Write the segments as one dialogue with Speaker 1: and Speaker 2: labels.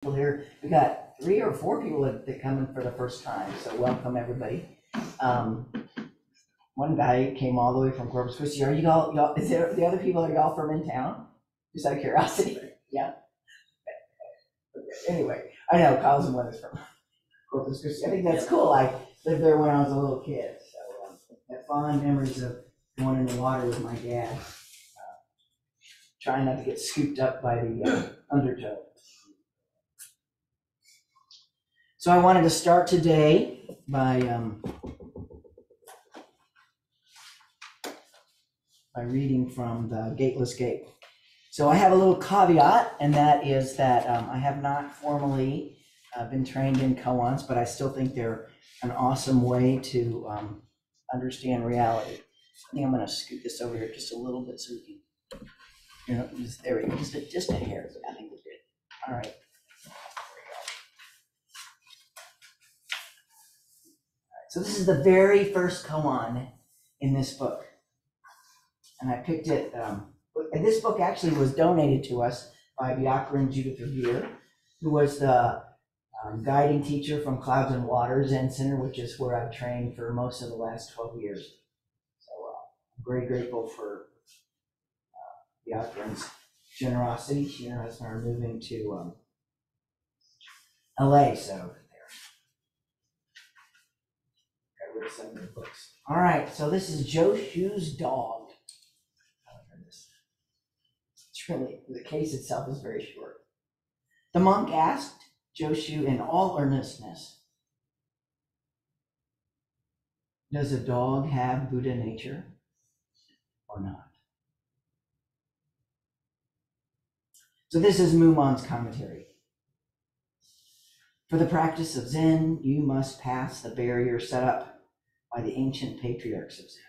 Speaker 1: Here. We got 3 or 4 people that come in for the first time, so welcome everybody. One guy came all the way from Corpus Christi. Are you all, is there the other people, are y'all from in town? Just out of curiosity. Yeah. Anyway, I know Kyle's one is from Corpus Christi. I think that's cool. I lived there when I was a little kid, so have fond memories of going in the water with my dad, trying not to get scooped up by the undertow. So I wanted to start today by reading from the Gateless Gate. So I have a little caveat, and that is that I have not formally been trained in koans, but I still think they're an awesome way to understand reality. I think I'm going to scoot this over here just a little bit so we can, there we go, just a hair. I think we're good. All right. So this is the very first koan in this book. And I picked it, and this book actually was donated to us by Byakurin Judith Revere, who was the guiding teacher from Clouds and Water Zen Center, which is where I've trained for most of the last 12 years. So I'm very grateful for Byakurin's generosity. She and her husband are moving to LA, so some of the books. All right, so this is Joshu's dog. It's really, the case itself is very short. The monk asked Joshu in all earnestness, does a dog have Buddha nature or not? So this is Mumon's commentary. For the practice of Zen, you must pass the barrier set up by the ancient patriarchs of Zen.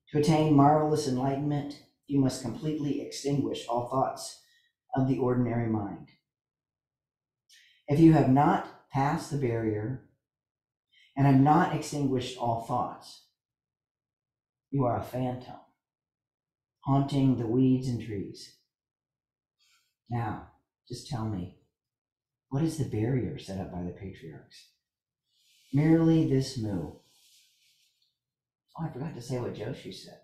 Speaker 1: To attain marvelous enlightenment, you must completely extinguish all thoughts of the ordinary mind. If you have not passed the barrier and have not extinguished all thoughts, you are a phantom, haunting the weeds and trees. Now, just tell me, what is the barrier set up by the patriarchs? Merely this mu. Oh, I forgot to say what Joshu said.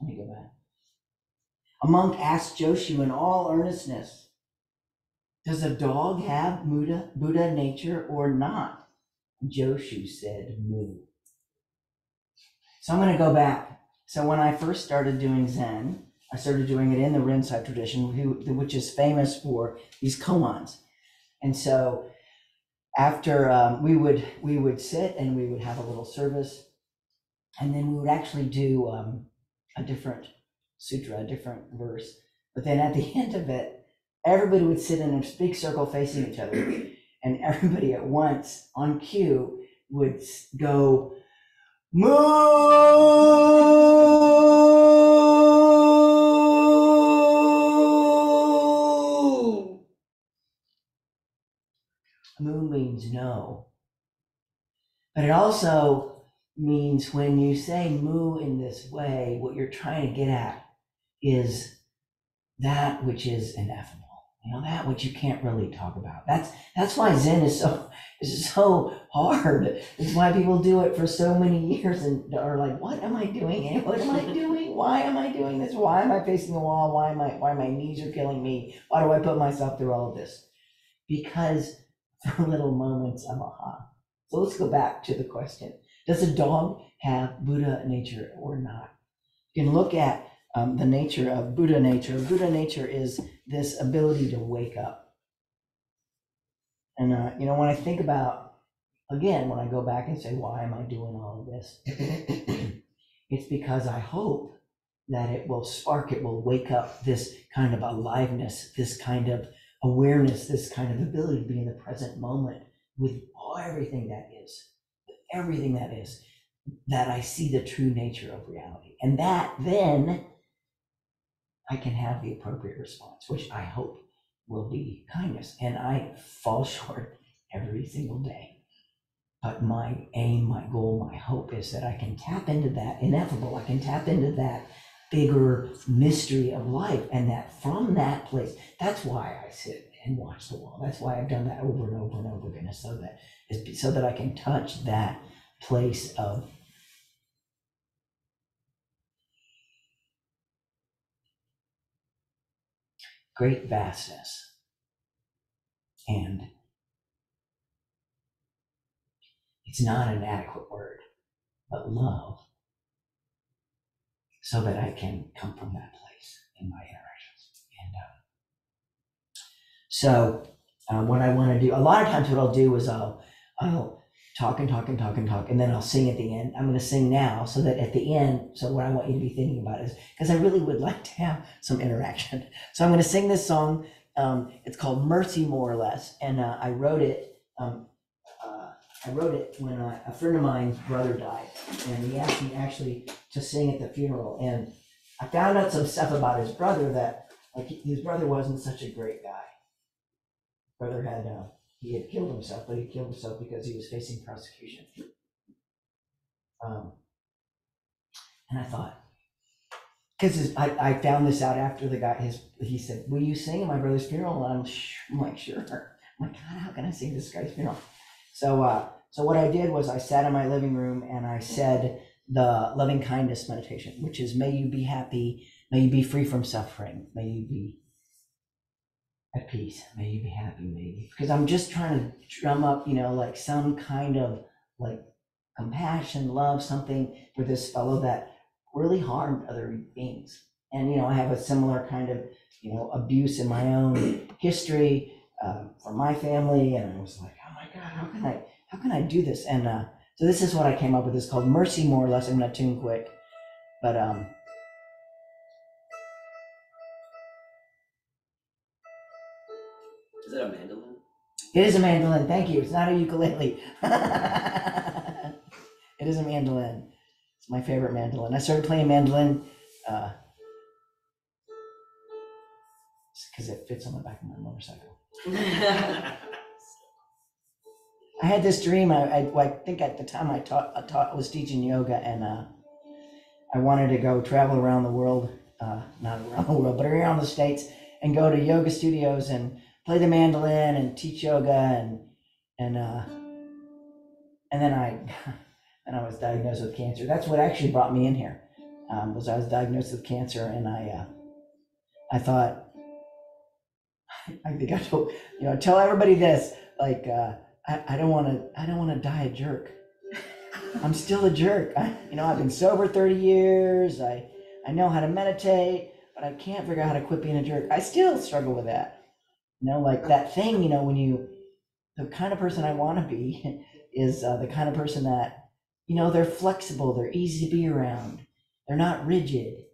Speaker 1: Let me go back. A monk asked Joshu in all earnestness, does a dog have Buddha nature or not? Joshu said mu. So I'm going to go back. So when I first started doing Zen, I started doing it in the Rinzai tradition, which is famous for these koans. And so after we would sit and we would have a little service, and then we would actually do a different sutra, a different verse. But then at the end of it, everybody would sit in a big circle facing each other, and everybody at once on cue would go, "Moo!" Mu means no. But it also means when you say mu in this way, what you're trying to get at is that which is ineffable. That which you can't really talk about. That's why Zen is so hard. It's why people do it for so many years and are like, what am I doing? What am I doing? Why am I doing this? Why am I facing the wall? Why my knees are killing me? Why do I put myself through all of this? Because for little moments of aha. So let's go back to the question. Does a dog have Buddha nature or not? You can look at the nature of Buddha nature. Buddha nature is this ability to wake up. And, when I think about, again, when I go back and say, why am I doing all of this? It's because I hope that it will wake up this kind of aliveness, this kind of awareness, this kind of ability to be in the present moment with everything that is, that I see the true nature of reality. And that then I can have the appropriate response, which I hope will be kindness. And I fall short every single day. But my aim, my goal, my hope is that I can tap into that ineffable. I can tap into that bigger mystery of life. And that from that place, that's why I sit and watch the wall. That's why I've done that over and over and over again, so that I can touch that place of great vastness. And it's not an adequate word, but love, so that I can come from that place in my interactions. And what I want to do, a lot of times what I'll do is I'll talk and talk and talk and talk, and then I'll sing at the end. I'm going to sing now, so that at the end, so what I want you to be thinking about is, because I really would like to have some interaction. So I'm going to sing this song. It's called Mercy, More or Less, and I wrote it when a friend of mine's brother died, and he asked me actually to sing at the funeral. And I found out some stuff about his brother, that like his brother wasn't such a great guy. Brother he had killed himself, but he killed himself because he was facing prosecution. And I thought, because I found this out after the guy, he said, "Will you sing at my brother's funeral?" And I'm like, sure. I'm like, God, how can I sing at this guy's funeral? So what I did was I sat in my living room and I said the loving kindness meditation, which is, may you be happy, may you be free from suffering, may you be at peace, may you be happy, because I'm just trying to drum up, like some kind of like compassion, love, something for this fellow that really harmed other beings. And, I have a similar kind of, abuse in my own history for my family. And I was like, oh my God, how can I do this? And so this is what I came up with. It's called Mercy, More or Less. I'm going to tune quick, but
Speaker 2: is it a mandolin?
Speaker 1: It is a mandolin. Thank you. It's not a ukulele. It is a mandolin. It's my favorite mandolin. I started playing mandolin because it fits on the back of my motorcycle. I had this dream. I think at the time I was teaching yoga, and I wanted to go travel around the world, not around the world, but around the States, and go to yoga studios and play the mandolin and teach yoga, and then I was diagnosed with cancer. That's what actually brought me in here. I was diagnosed with cancer, and I thought, I think I told, tell everybody this, like, I don't want to die a jerk. I'm still a jerk. I've been sober 30 years. I know how to meditate, but I can't figure out how to quit being a jerk. I still struggle with that. Like that thing, the kind of person I want to be is the kind of person that, they're flexible, they're easy to be around, they're not rigid.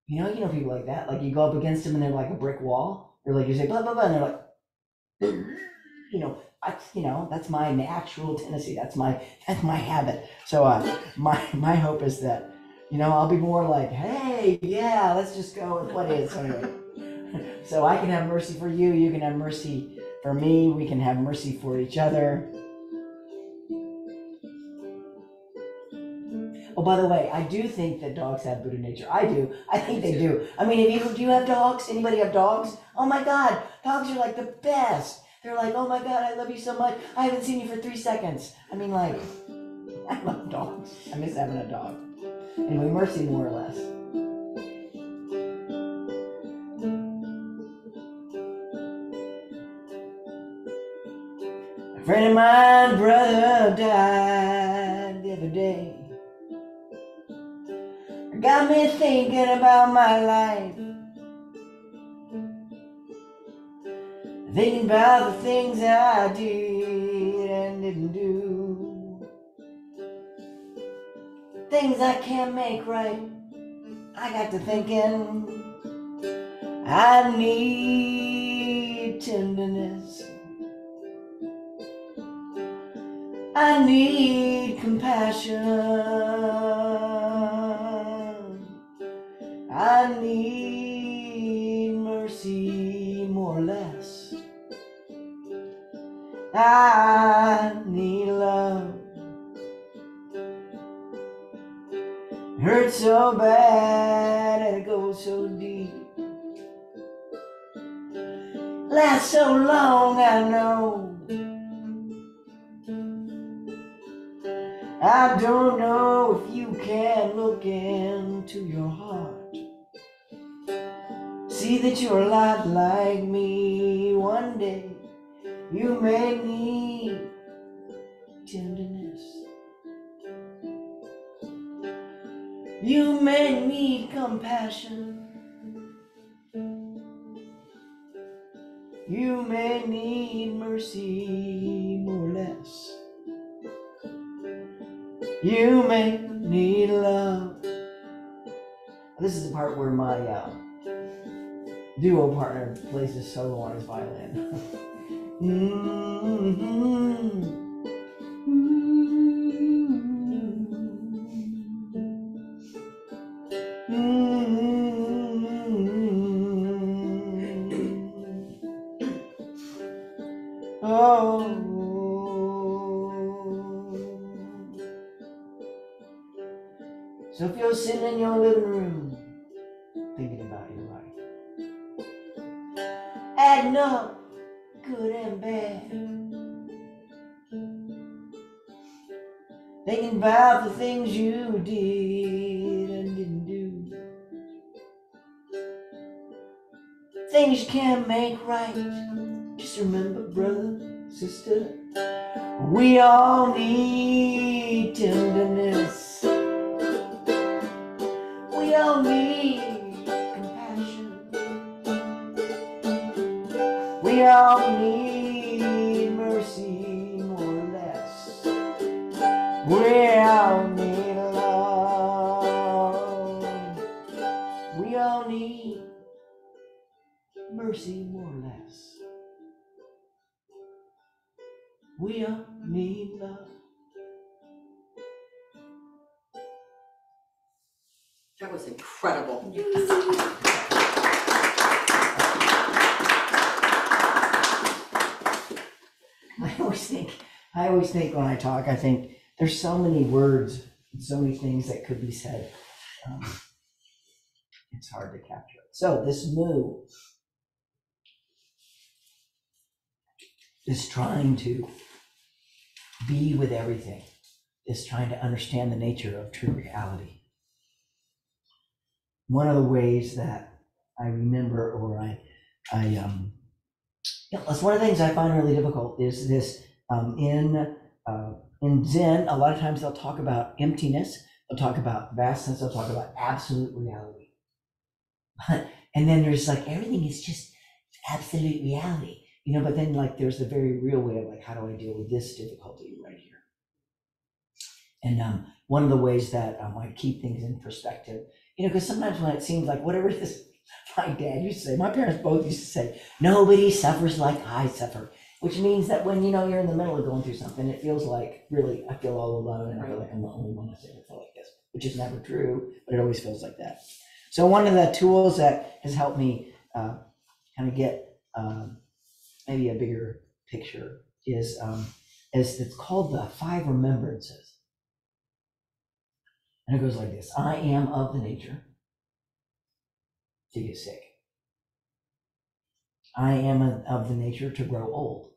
Speaker 1: People like that, like you go up against them and they're like a brick wall, or like you say blah blah blah, and they're like, that's my natural tendency. That's my habit. So my hope is that, I'll be more like, hey, yeah, let's just go with what is. Anyway. So I can have mercy for you. You can have mercy for me. We can have mercy for each other. Oh, by the way, I do think that dogs have Buddha nature. I do. I think they do. I mean, do you have dogs? Anybody have dogs? Oh my God, dogs are like the best. They're like, oh my God, I love you so much. I haven't seen you for 3 seconds. I mean, like, I love dogs. I miss having a dog. Anyway, mercy, more or less. A friend of mine, brother, died the other day. It got me thinking about my life. Thinking about the things I did and didn't do. Things I can't make right. I got to thinking I need tenderness. I need compassion. I need mercy, more or less. I need love. It hurts so bad and it so deep, last so long, I know. I don't know if you can look into your heart, see that you're a lot like me. One day you may need tenderness, you may need compassion, you may need mercy more or less, you may need love. This is the part where my duo partner plays his solo on his violin. Oh. So if you're sitting in your living room thinking about your life, adding up good and bad, thinking about the things you did and didn't do, things you can't make right, just remember, brother, sister, we all need tenderness, we all need compassion, we all need mercy more or less, we all need love, we all need mercy more or less, we all need love.
Speaker 2: That was incredible.
Speaker 1: I always think when I talk, I think there's so many words and so many things that could be said. It's hard to capture it. So this moo is trying to be with everything, is trying to understand the nature of true reality. One of the ways that I remember, or that's one of the things I find really difficult is this in Zen, a lot of times they'll talk about emptiness, they'll talk about vastness, they'll talk about absolute reality. And then there's like, everything is just absolute reality, but then like there's the very real way of like, how do I deal with this difficulty right here? And one of the ways that I keep things in perspective, because sometimes when it seems like whatever it is, my dad used to say, my parents both used to say, nobody suffers like I suffer, which means that when, you're in the middle of going through something, it feels like really, I feel all alone and I feel like I'm the only one that's ever felt like this, which is never true, but it always feels like that. So one of the tools that has helped me kind of get maybe a bigger picture is it's called the 5 remembrances. And it goes like this: I am of the nature to get sick. I am of the nature to grow old.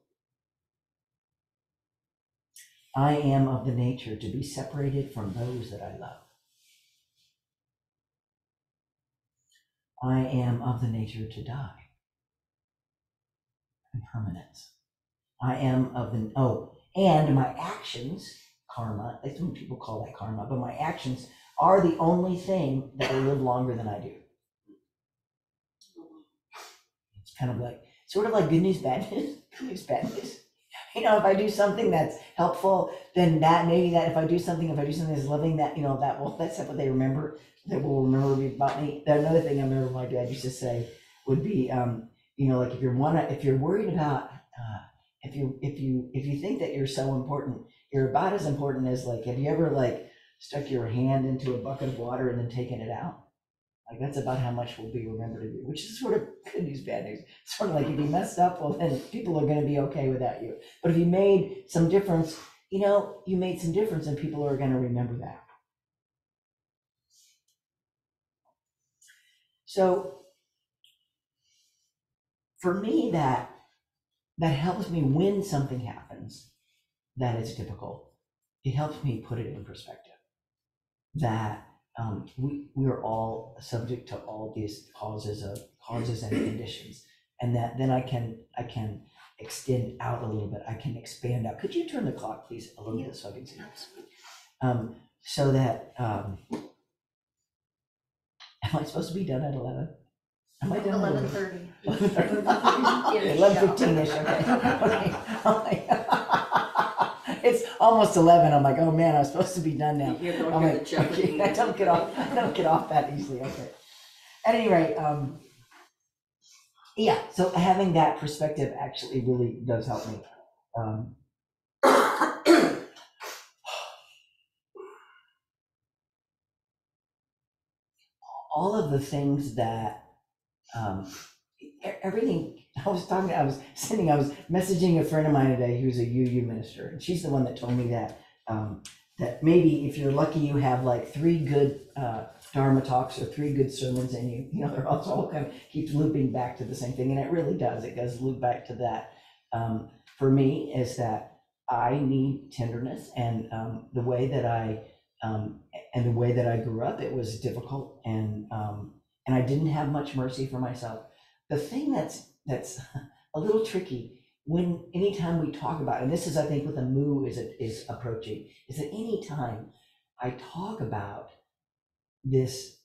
Speaker 1: I am of the nature to be separated from those that I love. I am of the nature to die. Impermanence. I am of the, and my actions, karma, that's what people call that karma, but my actions are the only thing that will live longer than I do. It's kind of like, sort of like good news, bad news, good news, bad news. If I do something that's helpful, then if I do something that's loving, that's what they remember, that will remember about me. Another thing I remember my dad used to say would be, like if you're worried about, if you think that you're so important, you're about as important as like, have you ever like stuck your hand into a bucket of water and then taken it out? Like that's about how much will be remembered of you, which is sort of good news, bad news. Sort of like if you messed up, well then people are going to be okay without you. But if you made some difference, you made some difference and people are going to remember that. So for me, that helps me when something happens that is difficult. It helps me put it in perspective that we're all subject to all these causes and conditions, and that then I can extend out a little bit. I can expand out. Could you turn the clock, please, a little bit so I can see? So that am I supposed to be done at 11? Am I done?
Speaker 2: 11:30.
Speaker 1: 11:15-ish. Okay. It's almost 11. I'm like, oh man, I'm supposed to be done now.
Speaker 2: You're going
Speaker 1: I'm
Speaker 2: to
Speaker 1: like,
Speaker 2: the Jeopardy.
Speaker 1: okay, I don't get off that easily. Okay. At any rate, yeah. So having that perspective actually really does help me. All of the things that everything I was messaging a friend of mine today who's a UU minister, and she's the one that told me that that maybe if you're lucky you have like 3 good Dharma talks or 3 good sermons, and you know they're all kind of keeps looping back to the same thing, and it really does. It does loop back to that. For me, is that I need tenderness, and the way that I grew up, it was difficult, and I didn't have much mercy for myself. The thing that's a little tricky when anytime we talk about, and this is I think what the moo is approaching, is that anytime I talk about this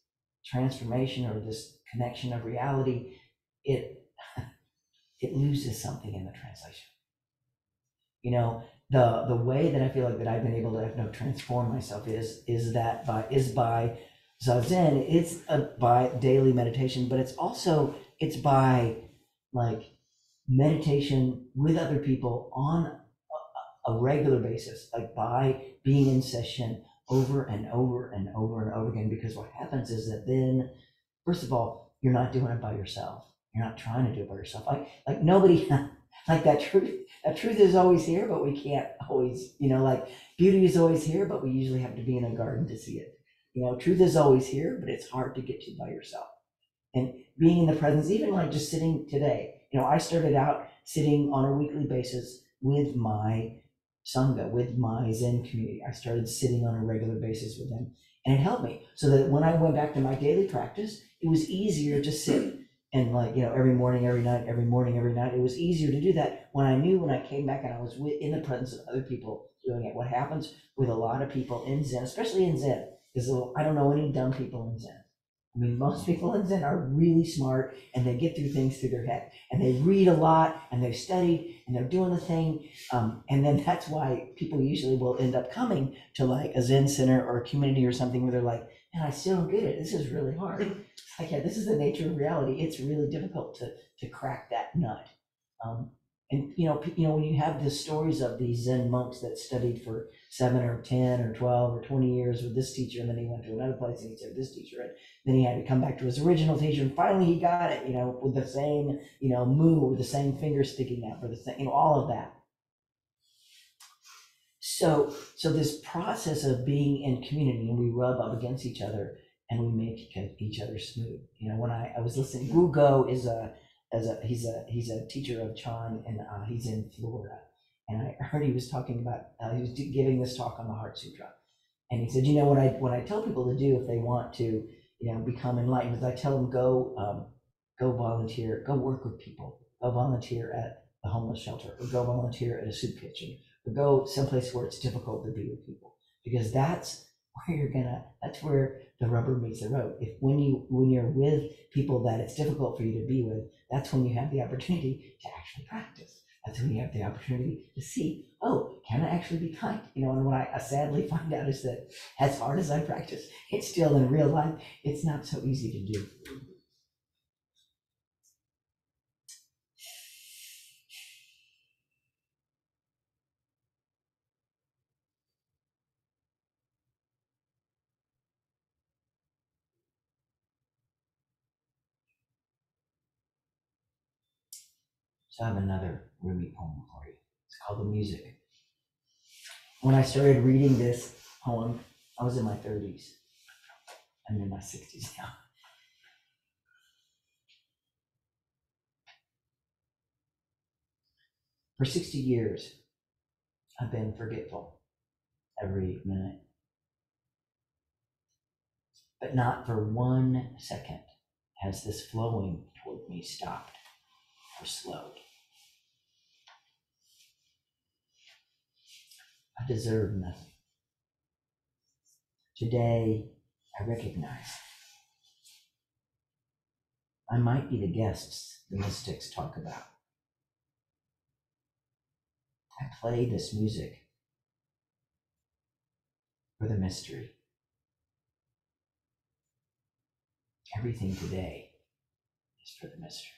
Speaker 1: transformation or this connection of reality, it loses something in the translation. You know, the way that I feel like that I've been able to transform myself is by zazen. It's by daily meditation, but it's by like meditation with other people on a regular basis, like by being in session over and over and over and over again. Because what happens is that then, first of all, you're not doing it by yourself. You're not trying to do it by yourself. Like nobody, like that truth is always here, but we can't always, like beauty is always here, but we usually have to be in a garden to see it. Truth is always here, but it's hard to get to by yourself. And being in the presence, even like just sitting today, I started out sitting on a weekly basis with my Sangha, with my Zen community. I started sitting on a regular basis with them, and it helped me so that when I went back to my daily practice, it was easier to sit and every morning, every night, it was easier to do that when I knew when I came back and I was in the presence of other people doing it. What happens with a lot of people in Zen, especially in Zen, is I don't know any dumb people in Zen. I mean, most people in Zen are really smart, and they get through things through their head, and they read a lot, and they've studied, and they're doing the thing, and then that's why people usually will end up coming to like a Zen center or a community or something where they're like, man, I still don't get it. This is really hard. It's like, yeah, this is the nature of reality. It's really difficult to crack that nut. And when you have the stories of these Zen monks that studied for 7 or 10 or 12 or 20 years with this teacher, and then he went to another place and he said this teacher, and then he had to come back to his original teacher, and finally he got it, with the same, moo, with the same finger sticking out, for the same, all of that. So this process of being in community, and we rub up against each other and we make each other smooth. When I was listening, Wu Go he's a teacher of Chan, and he's in Florida. And I heard he was talking about, he was giving this talk on the Heart Sutra. And he said, what I tell people to do if they want to, become enlightened, is I tell them, go volunteer, go work with people, go volunteer at the homeless shelter, or go volunteer at a soup kitchen, or go someplace where it's difficult to be with people, because that's where the rubber meets the road. When you're with people that it's difficult for you to be with, that's when you have the opportunity to actually practice. That's when you have the opportunity to see, oh, can I actually be kind? And what I sadly find out is that as hard as I practice, it's still in real life, it's not so easy to do. So I have another Rumi poem for you. It's called The Music. When I started reading this poem, I was in my 30s. I'm in my 60s now. For 60 years, I've been forgetful every minute. But not for 1 second has this flowing toward me stopped or slowed. I deserve nothing. Today, I recognize I might be the guests the mystics talk about. I play this music for the mystery. Everything today is for the mystery.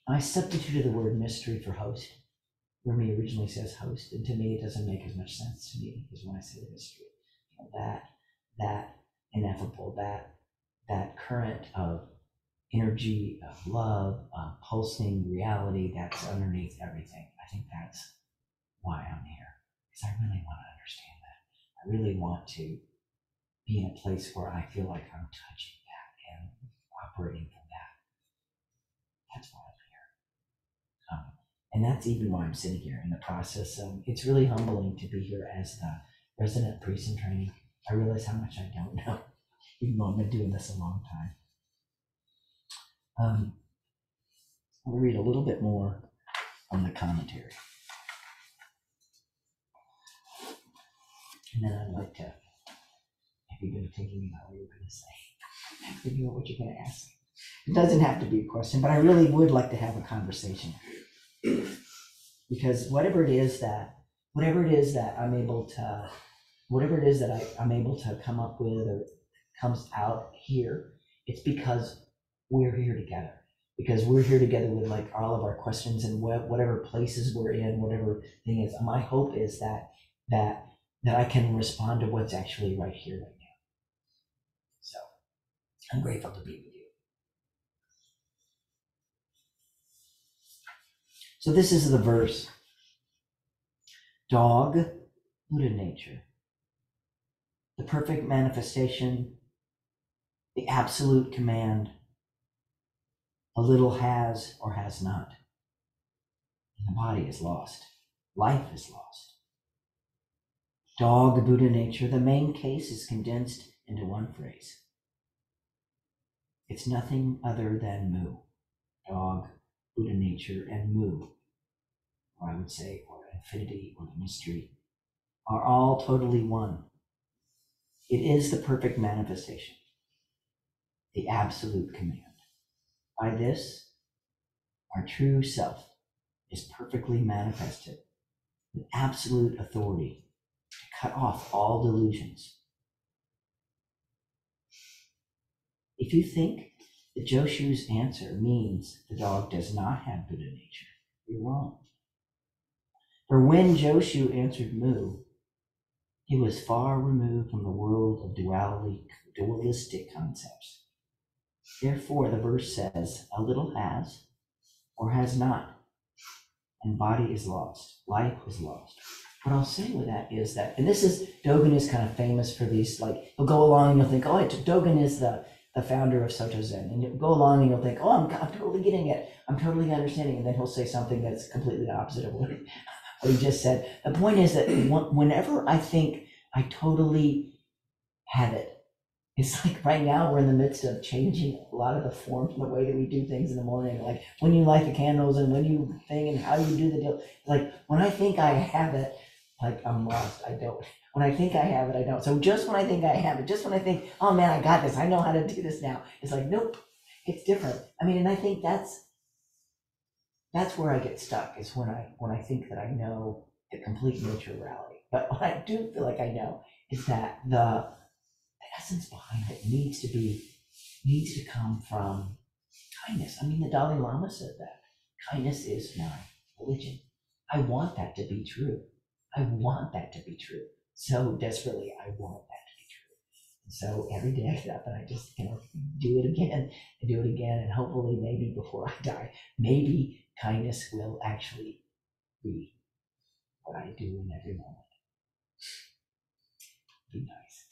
Speaker 1: I substituted the word mystery for host. Rumi originally says host, and to me it doesn't make as much sense to me as when I say the mystery. You know, that ineffable, that current of energy, of love, pulsing reality that's underneath everything. I think that's why I'm here, because I really want to understand that. I really want to be in a place where I feel like I'm touching that and operating from that. That's why I'm here. And that's even why I'm sitting here in the process. It's really humbling to be here as the resident priest in training. I realize how much I don't know, even though I've been doing this a long time. I'll read a little bit more from the commentary. And then I'd like to, have you been thinking about what you're going to say? Thinking about what you're going to ask. It doesn't have to be a question, but I really would like to have a conversation. Because whatever it is that I'm able to, I'm able to come up with or comes out here, it's because we're here together. Because we're here together with like all of our questions and whatever places we're in, whatever thing is. My hope is that I can respond to what's actually right here, right now. So I'm grateful to be with you. So this is the verse. Dog, Buddha nature. The perfect manifestation, the absolute command, a little has or has not. And the body is lost. Life is lost. Dog, Buddha nature, the main case is condensed into one phrase. It's nothing other than mu. Dog, Buddha nature, and mu, or I would say, or infinity, or the mystery, are all totally one. It is the perfect manifestation, the absolute command. By this, our true self is perfectly manifested with absolute authority to cut off all delusions. If you think that Joshu's answer means the dog does not have Buddha nature, you're wrong. For when Joshu answered Mu, he was far removed from the world of dualistic concepts. Therefore, the verse says, a little has or has not, and body is lost, life is lost. What I'll say with that is that, and this is, Dogen is kind of famous for these, like, he'll go along and you'll think, oh, Dogen is the founder of Soto Zen, and you'll go along and you'll think, oh, I'm totally getting it, I'm totally understanding, and then he'll say something that's completely the opposite of what he just said. The point is that whenever I think I totally have it, it's like right now we're in the midst of changing a lot of the forms and the way that we do things in the morning, like when you light the candles and when you thing and how you do the deal. Like when I think I have it, like I'm lost, I don't. When I think I have it, I don't. So just when I think I have it, just when I think, oh man, I got this, I know how to do this now, it's like, nope, it's different. I mean, and I think that's where I get stuck, is when I think that I know the complete nature of reality. But what I do feel like I know is that the essence behind it needs to come from kindness. I mean, the Dalai Lama said that kindness is my religion. I want that to be true. I want that to be true. So desperately, I want that to be true. And so every day I get up and I just, do it again and do it again. And hopefully maybe before I die, maybe kindness will actually be what I do in every moment. Be nice.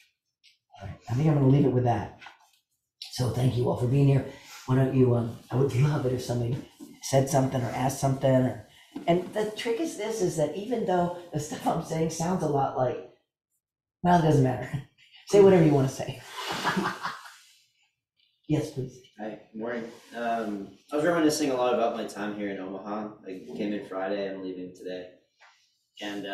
Speaker 1: All right, I think I'm going to leave it with that. So thank you all for being here. Why don't you, I would love it if somebody said something or asked something, and the trick is that even though the stuff I'm saying sounds a lot like, well, it doesn't matter. Say whatever you want to say. Yes, please.
Speaker 3: Hi, good morning. I was reminiscing a lot about my time here in Omaha. I came in Friday, I'm leaving today. And,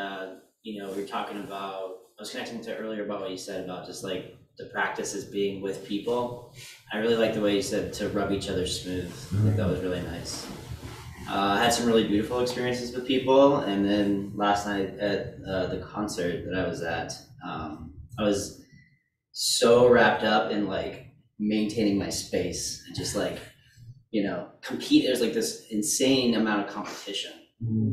Speaker 3: we were talking about, I was connecting to earlier about what you said about just like the practice is being with people. I really like the way you said to rub each other smooth. I think that was really nice. I had some really beautiful experiences with people. And then last night at the concert that I was at, I was so wrapped up in like maintaining my space and just like, compete. There's like this insane amount of competition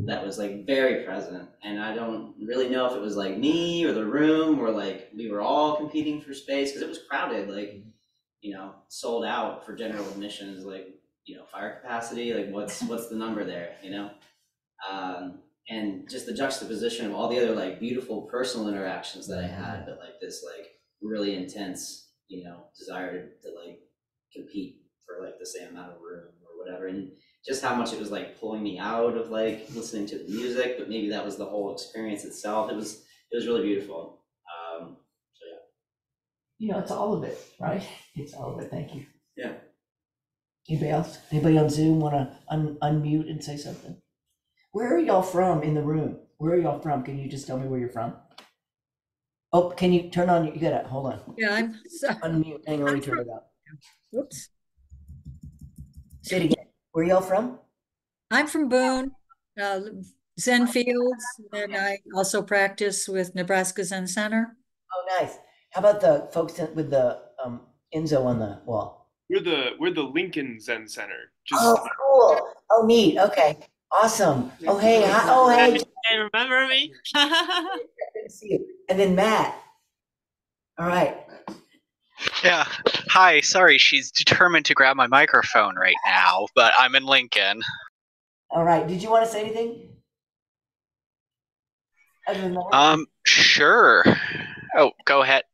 Speaker 3: that was like very present. And I don't really know if it was like me or the room or like we were all competing for space because it was crowded, like, sold out for general admissions, like, fire capacity, like what's the number there, and just the juxtaposition of all the other like beautiful personal interactions that I had, but like this like really intense, desire to like compete for like the same amount of room or whatever, and just how much it was like pulling me out of like listening to the music, but maybe that was the whole experience itself. It was really beautiful. So yeah.
Speaker 1: It's all of it, right? It's all of it. Thank you.
Speaker 3: Yeah.
Speaker 1: Anybody else? Anybody on Zoom want to unmute and say something? Where are y'all from in the room? Where are y'all from? Can you just tell me where you're from? Oh, can you turn on? You gotta hold on.
Speaker 2: Yeah, I'm sorry.
Speaker 1: Unmute. Hang on, let me turn it up.
Speaker 2: Whoops.
Speaker 1: Say it again. Where y'all from?
Speaker 2: I'm from Boone, Zen Fields, and I also practice with Nebraska Zen Center.
Speaker 1: Oh, nice. How about the folks with the Enzo on the wall?
Speaker 4: We're the Lincoln Zen Center.
Speaker 1: Oh, cool. Oh, neat. Okay. Awesome. Oh, hey. Oh, hey.
Speaker 5: Hey, remember me?
Speaker 1: Good to see you. And then Matt. All right.
Speaker 5: Yeah. Hi. Sorry, she's determined to grab my microphone right now, but I'm in Lincoln.
Speaker 1: All right. Did you want to say anything? Other than that?
Speaker 5: Sure. Oh, go ahead.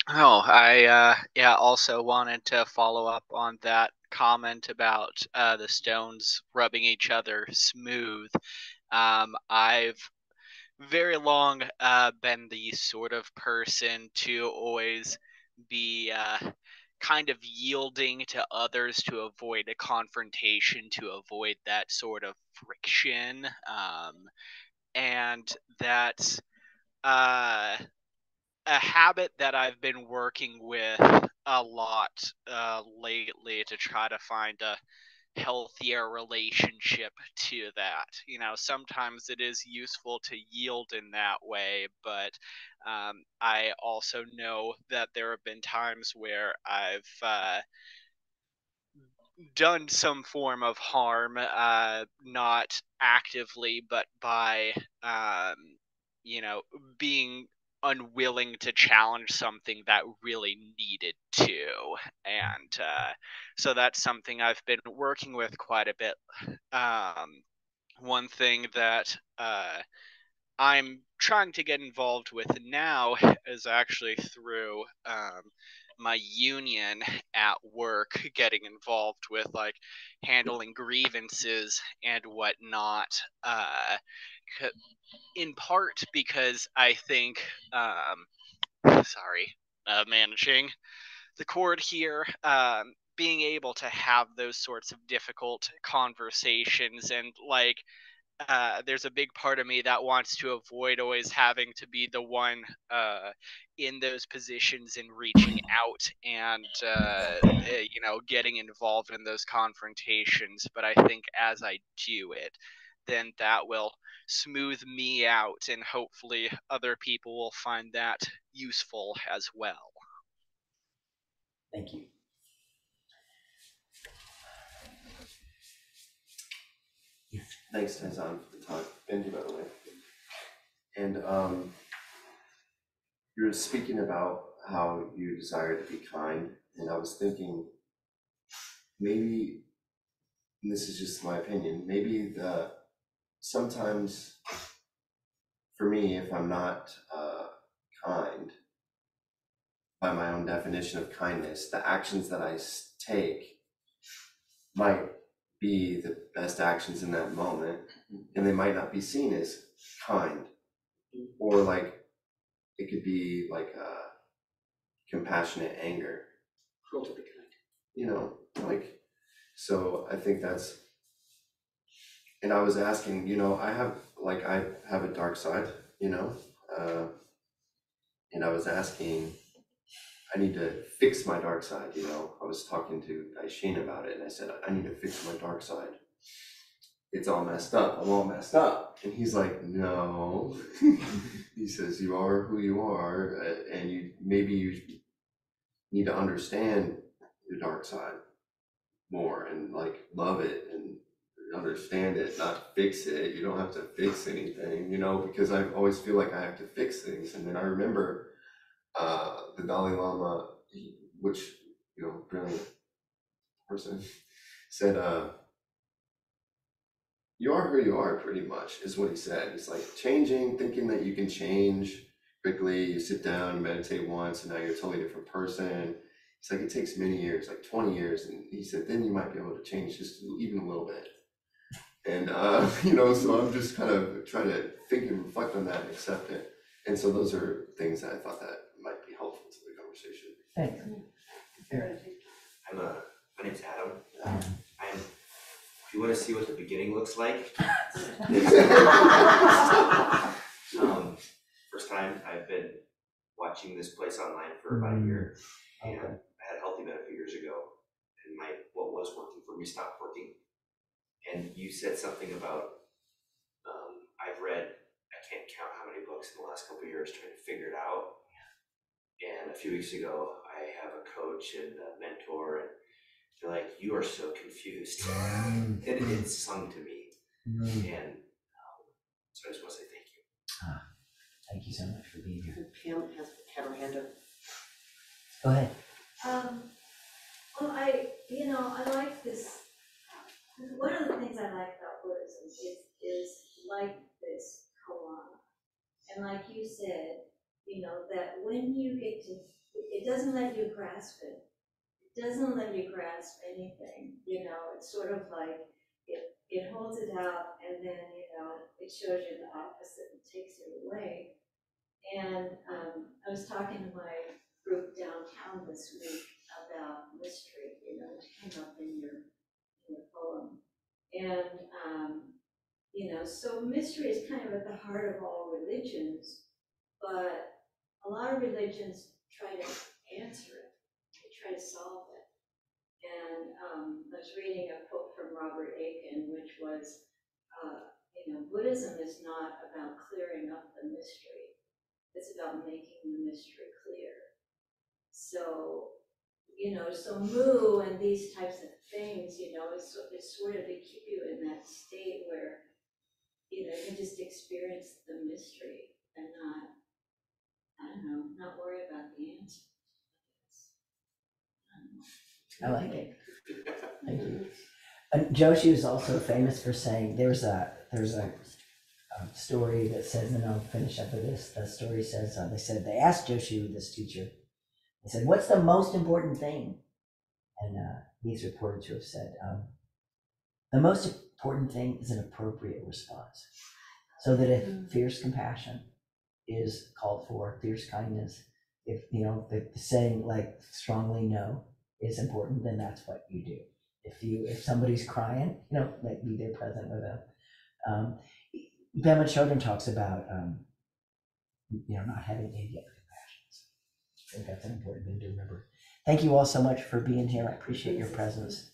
Speaker 5: I also wanted to follow up on that comment about the stones rubbing each other smooth. I've very long been the sort of person to always be kind of yielding to others to avoid a confrontation, to avoid that sort of friction, and that's a habit that I've been working with a lot lately to try to find a healthier relationship to that. Sometimes it is useful to yield in that way, but I also know that there have been times where I've done some form of harm, not actively, but by, being unwilling to challenge something that really needed to. And so that's something I've been working with quite a bit. One thing that I'm trying to get involved with now is actually through my union at work, getting involved with like handling grievances and whatnot. In part because I think, managing the chord here, being able to have those sorts of difficult conversations and like there's a big part of me that wants to avoid always having to be the one in those positions and reaching out and getting involved in those confrontations. But I think as I do it, then that will smooth me out, and hopefully other people will find that useful as well.
Speaker 1: Thank you.
Speaker 6: Thanks, Taizan, for the talk. Benji, by the way. And you were speaking about how you desire to be kind, and I was thinking maybe, and this is just my opinion, maybe sometimes for me, if I'm not kind, by my own definition of kindness, the actions that I take might be the best actions in that moment, and they might not be seen as kind, or like it could be like compassionate anger,
Speaker 7: Cruel to be kind.
Speaker 6: you know, like, so I think that's, and I was asking, you know, I have a dark side, you know, and I was asking, I need to fix my dark side, you know. I was talking to Daishin about it, and I said, I need to fix my dark side. It's all messed up. I'm all messed up. And he's like, no. He says, you are who you are, and you need to understand your dark side more and like love it and understand it, not fix it. You don't have to fix anything, you know, because I always feel like I have to fix things. And then I remember the Dalai Lama, which, you know, brilliant person, said, you are who you are, pretty much, is what he said. It's like changing, thinking that you can change quickly. You sit down, you meditate once, and now you're a totally different person. It's like it takes many years, like 20 years. And he said, then you might be able to change just even a little bit. And, you know, so I'm just kind of trying to think and reflect on that and accept it. And so those are things that I thought that might be helpful to the conversation.
Speaker 1: Thank you. Eric.
Speaker 8: My name's Adam. If you want to see what the beginning looks like, first time I've been watching this place online for about a year, and I had a healthy bed a few years ago, and what was working for me stopped working. And you said something about I've read, I can't count how many books in the last couple of years trying to figure it out. And a few weeks ago, I have a coach and a mentor, and they're like, you are so confused. And it's sung to me. And so I just want to say thank you.
Speaker 1: Thank you so much for being here.
Speaker 7: Pam has had her hand up.
Speaker 1: Go ahead.
Speaker 9: Well, I like this. One of the things I like about Buddhism is like this koan. And like you said, you know, that when you get to, it doesn't let you grasp it. It doesn't let you grasp anything, you know. It's sort of like it holds it out, and then, you know, it shows you the opposite and takes it away. And I was talking to my group downtown this week about mystery, you know, which came up in your poem. And you know, so mystery is kind of at the heart of all religions, but a lot of religions try to answer it. They try to solve it. And I was reading a quote from Robert Aiken, which was, you know, Buddhism is not about clearing up the mystery. It's about making the mystery clear. So, you know, so Mu and these types of things, you know, it's sort of to keep you in that state where, you know, you can just experience the mystery and not, I don't know, not worry about the answer.
Speaker 1: I like it. Thank you. Joshi was also famous for saying, there's a story that says, and I'll finish up with this. The story says, they asked Joshi, this teacher, they said, what's the most important thing? And he's reported to have said, the most important thing is an appropriate response. So that if fierce compassion is called for, fierce kindness, if, you know, the saying like strongly no is important, then that's what you do. If somebody's crying, you know, like be there present with them. Pema Chodron talks about, you know, not having idiot compassions. I think that's an important thing to remember. Thank you all so much for being here. I appreciate your presence.